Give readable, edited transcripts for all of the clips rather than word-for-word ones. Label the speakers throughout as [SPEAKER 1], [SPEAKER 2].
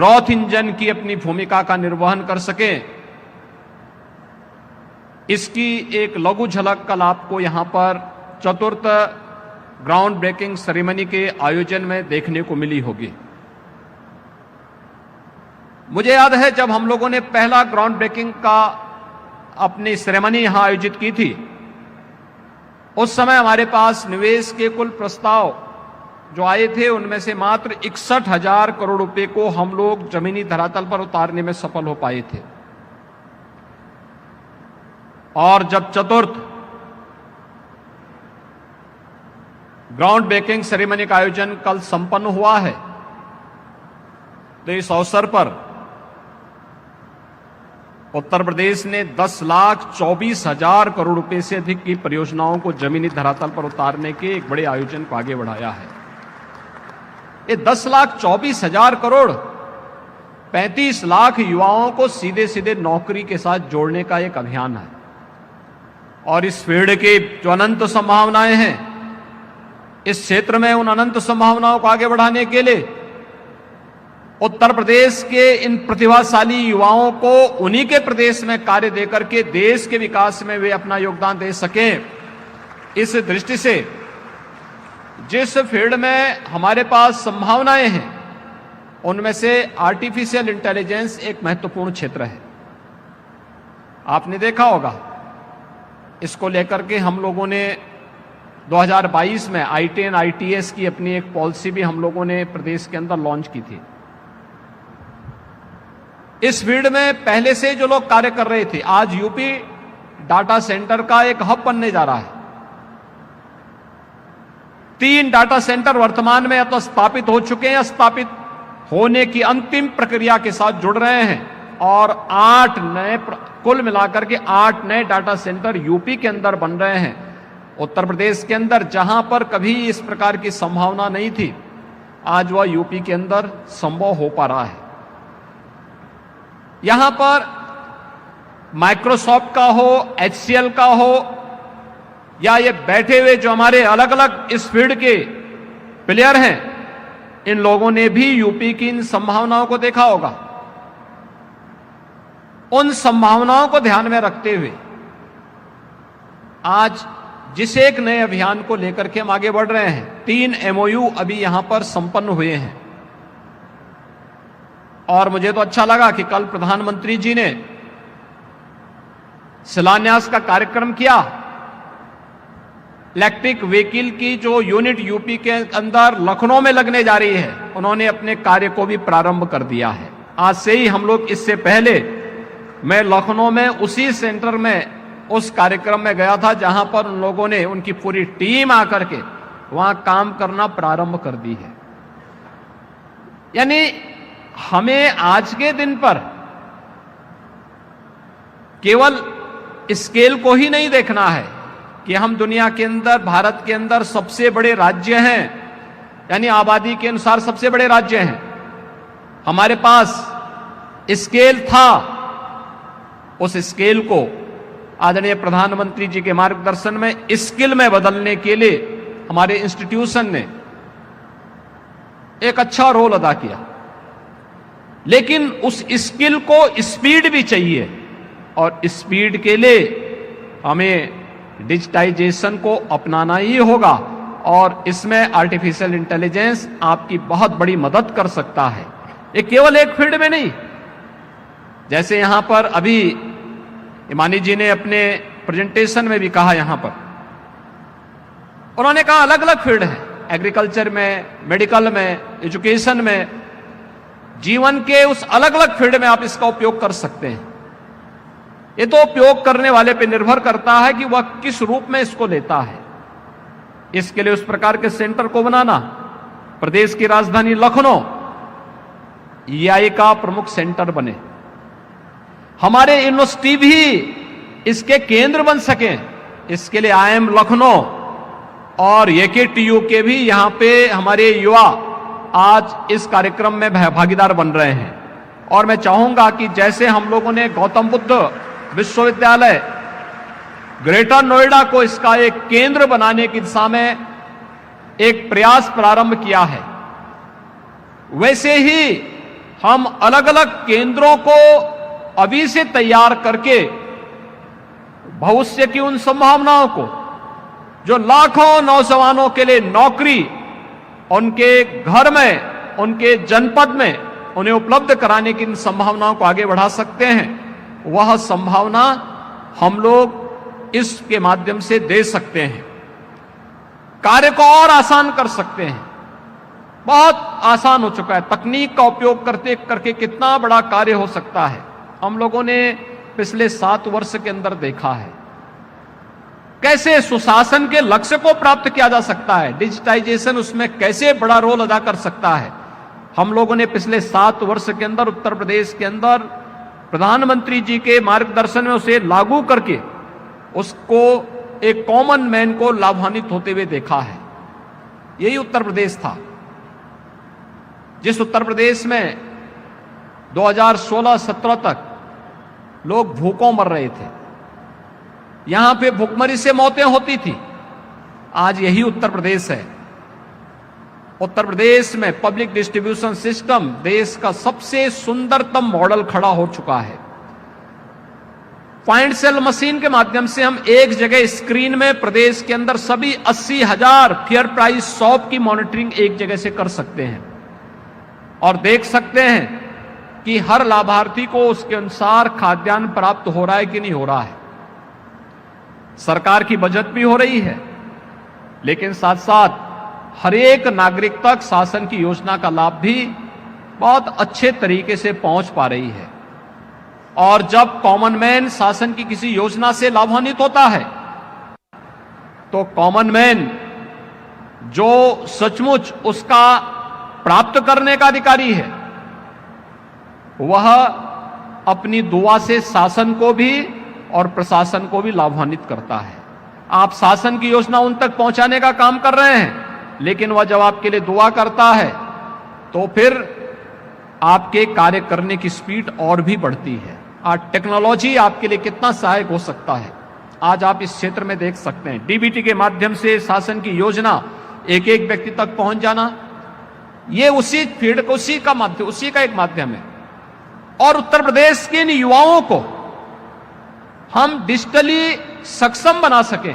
[SPEAKER 1] Growth engine की अपनी भूमिका का निर्वहन कर सके, इसकी एक लघु झलक कल आपको यहां पर चतुर्थ ग्राउंड ब्रेकिंग सेरेमनी के आयोजन में देखने को मिली होगी। मुझे याद है जब हम लोगों ने पहला ग्राउंड ब्रेकिंग का अपनी सेरेमनी यहां आयोजित की थी, उस समय हमारे पास निवेश के कुल प्रस्ताव जो आए थे उनमें से मात्र 61,000 करोड़ रुपए को हम लोग जमीनी धरातल पर उतारने में सफल हो पाए थे। और जब चतुर्थ ग्राउंड ब्रेकिंग सेरेमनी का आयोजन कल संपन्न हुआ है, तो इस अवसर पर उत्तर प्रदेश ने 10,24,000 करोड़ रुपए से अधिक की परियोजनाओं को जमीनी धरातल पर उतारने के एक बड़े आयोजन को आगे बढ़ाया है। ये 10,24,000 करोड़ 35 लाख युवाओं को सीधे सीधे नौकरी के साथ जोड़ने का एक अभियान है। और इस फील्ड की जो अनंत संभावनाएं हैं, इस क्षेत्र में उन अनंत संभावनाओं को आगे बढ़ाने के लिए उत्तर प्रदेश के इन प्रतिभाशाली युवाओं को उन्हीं के प्रदेश में कार्य देकर के देश के विकास में वे अपना योगदान दे सकें, इस दृष्टि से जिस फील्ड में हमारे पास संभावनाएं हैं उनमें से आर्टिफिशियल इंटेलिजेंस एक महत्वपूर्ण क्षेत्र है। आपने देखा होगा, इसको लेकर के हम लोगों ने 2022 में आईटी एंड आईटीएस की अपनी एक पॉलिसी भी हम लोगों ने प्रदेश के अंदर लॉन्च की थी। इस फील्ड में पहले से जो लोग कार्य कर रहे थे, आज यूपी डाटा सेंटर का एक हब बनने जा रहा है। 3 डाटा सेंटर वर्तमान में या तो स्थापित हो चुके हैं या स्थापित होने की अंतिम प्रक्रिया के साथ जुड़ रहे हैं, और 8 नए, कुल मिलाकर के 8 नए डाटा सेंटर यूपी के अंदर बन रहे हैं। उत्तर प्रदेश के अंदर जहां पर कभी इस प्रकार की संभावना नहीं थी, आज वह यूपी के अंदर संभव हो पा रहा है। यहां पर माइक्रोसॉफ्ट का हो, एचसीएल का हो, या ये बैठे हुए जो हमारे अलग अलग इस फील्ड के प्लेयर हैं, इन लोगों ने भी यूपी की इन संभावनाओं को देखा होगा। उन संभावनाओं को ध्यान में रखते हुए आज जिस एक नए अभियान को लेकर के हम आगे बढ़ रहे हैं, 3 एमओयू अभी यहां पर संपन्न हुए हैं। और मुझे तो अच्छा लगा कि कल प्रधानमंत्री जी ने शिलान्यास का कार्यक्रम किया। इलेक्ट्रिक व्हीकल की जो यूनिट यूपी के अंदर लखनऊ में लगने जा रही है, उन्होंने अपने कार्य को भी प्रारंभ कर दिया है। आज से ही हम लोग, इससे पहले मैं लखनऊ में उसी सेंटर में उस कार्यक्रम में गया था जहां पर उन लोगों ने, उनकी पूरी टीम आकर के वहां काम करना प्रारंभ कर दी है। यानी हमें आज के दिन पर केवल स्केल को ही नहीं देखना है कि हम दुनिया के अंदर, भारत के अंदर सबसे बड़े राज्य हैं, यानी आबादी के अनुसार सबसे बड़े राज्य हैं। हमारे पास स्केल था, उस स्केल को आदरणीय प्रधानमंत्री जी के मार्गदर्शन में स्किल में बदलने के लिए हमारे इंस्टीट्यूशन ने एक अच्छा रोल अदा किया। लेकिन उस स्किल को स्पीड भी चाहिए, और स्पीड के लिए हमें डिजिटाइजेशन को अपनाना ही होगा, और इसमें आर्टिफिशियल इंटेलिजेंस आपकी बहुत बड़ी मदद कर सकता है। ये केवल एक फील्ड में नहीं, जैसे यहां पर अभी इमानी जी ने अपने प्रेजेंटेशन में भी कहा, यहां पर उन्होंने कहा अलग अलग फील्ड है, एग्रीकल्चर में, मेडिकल में, एजुकेशन में, जीवन के उस अलग अलग फील्ड में आप इसका उपयोग कर सकते हैं। ये तो उपयोग करने वाले पे निर्भर करता है कि वह किस रूप में इसको लेता है। इसके लिए उस प्रकार के सेंटर को बनाना, प्रदेश की राजधानी लखनऊ EI का प्रमुख सेंटर बने, हमारे यूनिवर्सिटी भी इसके केंद्र बन सके, इसके लिए IIM लखनऊ और AKTU के भी यहां पे हमारे युवा आज इस कार्यक्रम में भागीदार बन रहे हैं। और मैं चाहूंगा कि जैसे हम लोगों ने गौतम बुद्ध विश्वविद्यालय ग्रेटर नोएडा को इसका एक केंद्र बनाने की दिशा में एक प्रयास प्रारंभ किया है, वैसे ही हम अलग अलग केंद्रों को अभी से तैयार करके भविष्य की उन संभावनाओं को, जो लाखों नौजवानों के लिए नौकरी उनके घर में, उनके जनपद में उन्हें उपलब्ध कराने की इन संभावनाओं को आगे बढ़ा सकते हैं, वह संभावना हम लोग इसके माध्यम से दे सकते हैं। कार्य को और आसान कर सकते हैं। बहुत आसान हो चुका है। तकनीक का उपयोग करते करके कितना बड़ा कार्य हो सकता है, हम लोगों ने पिछले 7 वर्ष के अंदर देखा है। कैसे सुशासन के लक्ष्य को प्राप्त किया जा सकता है, डिजिटाइजेशन उसमें कैसे बड़ा रोल अदा कर सकता है। हम लोगों ने पिछले 7 वर्ष के अंदर उत्तर प्रदेश के अंदर प्रधानमंत्री जी के मार्गदर्शन में उसे लागू करके उसको एक कॉमन मैन को लाभान्वित होते हुए देखा है। यही उत्तर प्रदेश था, जिस उत्तर प्रदेश में 2016-17 तक लोग भूखों मर रहे थे, यहां पे भूखमरी से मौतें होती थी। आज यही उत्तर प्रदेश है। उत्तर प्रदेश में पब्लिक डिस्ट्रीब्यूशन सिस्टम देश का सबसे सुंदरतम मॉडल खड़ा हो चुका है। पॉइंट सेल मशीन के माध्यम से हम एक जगह स्क्रीन में प्रदेश के अंदर सभी 80,000 फेयर प्राइस शॉप की मॉनिटरिंग एक जगह से कर सकते हैं और देख सकते हैं कि हर लाभार्थी को उसके अनुसार खाद्यान्न प्राप्त हो रहा है कि नहीं हो रहा है। सरकार की बचत भी हो रही है, लेकिन साथ साथ हर एक नागरिक तक शासन की योजना का लाभ भी बहुत अच्छे तरीके से पहुंच पा रही है। और जब कॉमन मैन शासन की किसी योजना से लाभान्वित होता है, तो कॉमन मैन जो सचमुच उसका प्राप्त करने का अधिकारी है, वह अपनी दुआ से शासन को भी और प्रशासन को भी लाभान्वित करता है। आप शासन की योजना उन तक पहुंचाने का काम कर रहे हैं, लेकिन वह जब आपके लिए दुआ करता है तो फिर आपके कार्य करने की स्पीड और भी बढ़ती है। आज टेक्नोलॉजी आपके लिए कितना सहायक हो सकता है, आज आप इस क्षेत्र में देख सकते हैं। डीबीटी के माध्यम से शासन की योजना एक एक व्यक्ति तक पहुंच जाना, ये उसी फील्ड को, उसी का एक माध्यम है। और उत्तर प्रदेश के इन युवाओं को हम डिजिटली सक्षम बना सकें।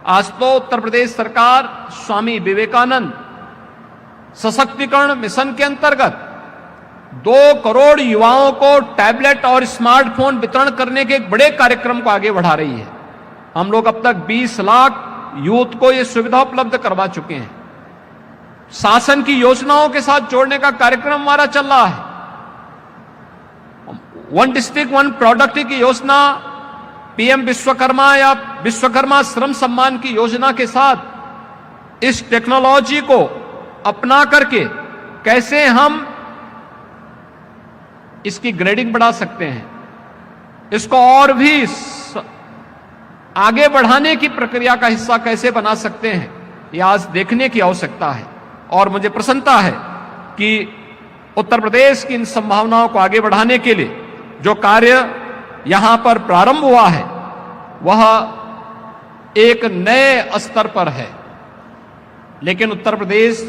[SPEAKER 1] आज तो उत्तर प्रदेश सरकार स्वामी विवेकानंद सशक्तिकरण मिशन के अंतर्गत 2 करोड़ युवाओं को टैबलेट और स्मार्टफोन वितरण करने के एक बड़े कार्यक्रम को आगे बढ़ा रही है। हम लोग अब तक 20 लाख यूथ को यह सुविधा उपलब्ध करवा चुके हैं। शासन की योजनाओं के साथ जोड़ने का कार्यक्रम हमारा चल रहा है। 1 डिस्ट्रिक्ट 1 प्रोडक्ट की योजना, पीएम विश्वकर्मा या विश्वकर्मा श्रम सम्मान की योजना के साथ इस टेक्नोलॉजी को अपना करके कैसे हम इसकी ग्रेडिंग बढ़ा सकते हैं, इसको और भी आगे बढ़ाने की प्रक्रिया का हिस्सा कैसे बना सकते हैं, यह आज देखने की आवश्यकता है। और मुझे प्रसन्नता है कि उत्तर प्रदेश की इन संभावनाओं को आगे बढ़ाने के लिए जो कार्य यहां पर प्रारंभ हुआ है, वह एक नए स्तर पर है, लेकिन उत्तर प्रदेश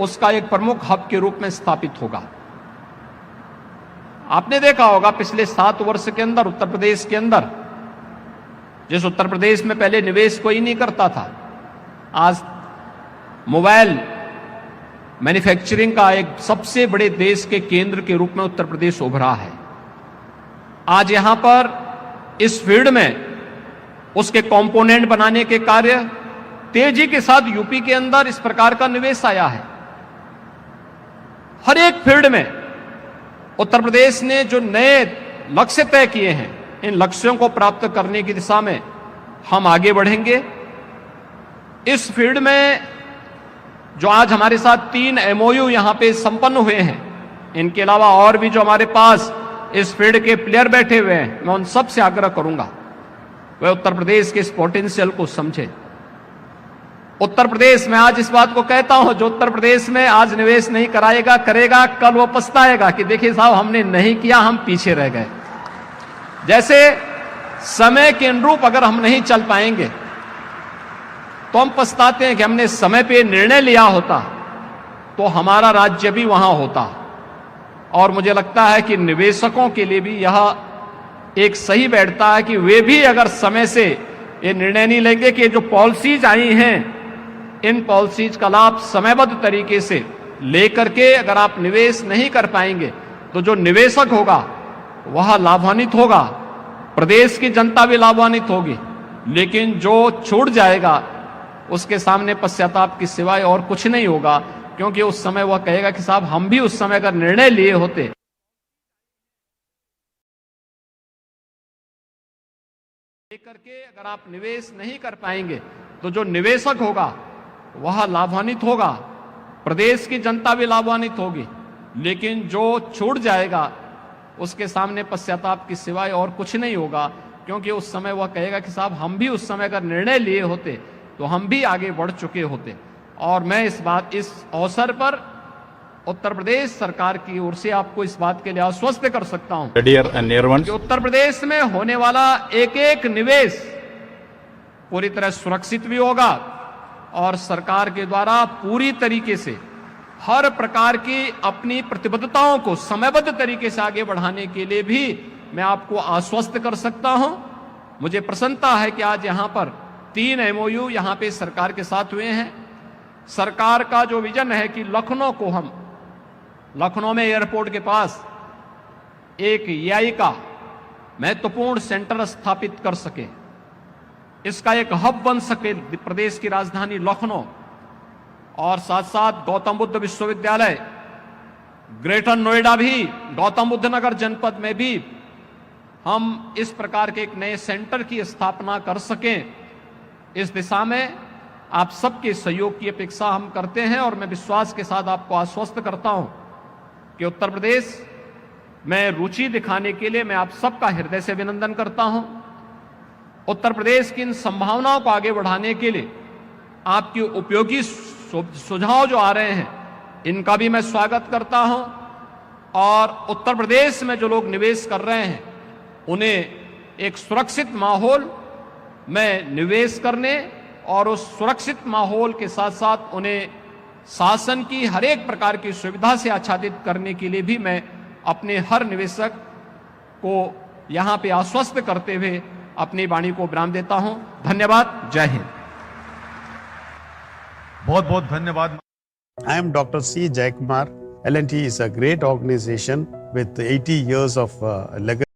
[SPEAKER 1] उसका एक प्रमुख हब के रूप में स्थापित होगा। आपने देखा होगा पिछले 7 वर्ष के अंदर उत्तर प्रदेश के अंदर, जिस उत्तर प्रदेश में पहले निवेश कोई नहीं करता था, आज मोबाइल मैन्युफैक्चरिंग का एक सबसे बड़े देश के केंद्र के रूप में उत्तर प्रदेश उभरा है। आज यहां पर इस फील्ड में उसके कंपोनेंट बनाने के कार्य तेजी के साथ यूपी के अंदर इस प्रकार का निवेश आया है। हर एक फील्ड में उत्तर प्रदेश ने जो नए लक्ष्य तय किए हैं, इन लक्ष्यों को प्राप्त करने की दिशा में हम आगे बढ़ेंगे। इस फील्ड में जो आज हमारे साथ 3 MOU यहां पे संपन्न हुए हैं, इनके अलावा और भी जो हमारे पास इस फील्ड के प्लेयर बैठे हुए हैं, मैं उन सब से आग्रह करूंगा वह उत्तर प्रदेश के इस पोटेंशियल को समझे। उत्तर प्रदेश में आज इस बात को कहता हूं, जो उत्तर प्रदेश में आज निवेश नहीं कराएगा, करेगा, कल वो पछताएगा कि देखिए साहब हमने नहीं किया, हम पीछे रह गए। जैसे समय के अनुरूप अगर हम नहीं चल पाएंगे तो हम पछताते हैं कि हमने समय पे निर्णय लिया होता तो हमारा राज्य भी वहां होता। और मुझे लगता है कि निवेशकों के लिए भी यह एक सही बैठता है कि वे भी अगर समय से ये निर्णय नहीं लेंगे कि जो पॉलिसीज आई हैं, इन पॉलिसीज का लाभ समयबद्ध तरीके से लेकर के अगर आप निवेश नहीं कर पाएंगे तो जो निवेशक होगा वह लाभान्वित होगा, प्रदेश की जनता भी लाभान्वित होगी, लेकिन जो छूट जाएगा उसके सामने पश्चाताप की सिवाय और कुछ नहीं होगा, क्योंकि उस समय वह कहेगा कि साहब हम भी उस समय अगर निर्णय लिए होते करके अगर आप निवेश नहीं कर पाएंगे तो जो निवेशक होगा वह लाभान्वित होगा, प्रदेश की जनता भी लाभान्वित होगी, लेकिन जो छूट जाएगा उसके सामने पश्चाताप की सिवाय और कुछ नहीं होगा, क्योंकि उस समय वह कहेगा कि साहब हम भी उस समय अगर निर्णय लिए होते तो हम भी आगे बढ़ चुके होते। और मैं इस अवसर पर उत्तर प्रदेश सरकार की ओर से आपको इस बात के लिए आश्वस्त कर सकता हूं कि उत्तर प्रदेश में होने वाला एक एक निवेश पूरी तरह सुरक्षित भी होगा और सरकार के द्वारा पूरी तरीके से हर प्रकार की अपनी प्रतिबद्धताओं को समयबद्ध तरीके से आगे बढ़ाने के लिए भी मैं आपको आश्वस्त कर सकता हूं। मुझे प्रसन्नता है कि आज यहां पर 3 MOU यहां पे सरकार के साथ हुए हैं। सरकार का जो विजन है कि लखनऊ में एयरपोर्ट के पास एक AI का महत्वपूर्ण सेंटर स्थापित कर सके, इसका एक हब बन सके प्रदेश की राजधानी लखनऊ, और साथ साथ गौतम बुद्ध विश्वविद्यालय ग्रेटर नोएडा भी, गौतम बुद्ध नगर जनपद में भी हम इस प्रकार के एक नए सेंटर की स्थापना कर सकें। इस दिशा में आप सबके सहयोग की अपेक्षा हम करते हैं और मैं विश्वास के साथ आपको आश्वस्त करता हूं कि उत्तर प्रदेश में रुचि दिखाने के लिए मैं आप सबका हृदय से अभिनंदन करता हूं। उत्तर प्रदेश की इन संभावनाओं को आगे बढ़ाने के लिए आपकी उपयोगी सुझाव जो आ रहे हैं इनका भी मैं स्वागत करता हूं, और उत्तर प्रदेश में जो लोग निवेश कर रहे हैं उन्हें एक सुरक्षित माहौल में निवेश करने और उस सुरक्षित माहौल के साथ साथ उन्हें शासन की हर एक प्रकार की सुविधा से आच्छादित करने के लिए भी मैं अपने हर निवेशक को यहां पे आश्वस्त करते हुए अपनी वाणी को विराम देता हूं। धन्यवाद। जय हिंद।
[SPEAKER 2] बहुत बहुत धन्यवाद।
[SPEAKER 3] I am Dr. C. Jayakumar. L&T is a great organization with 80 years of legacy.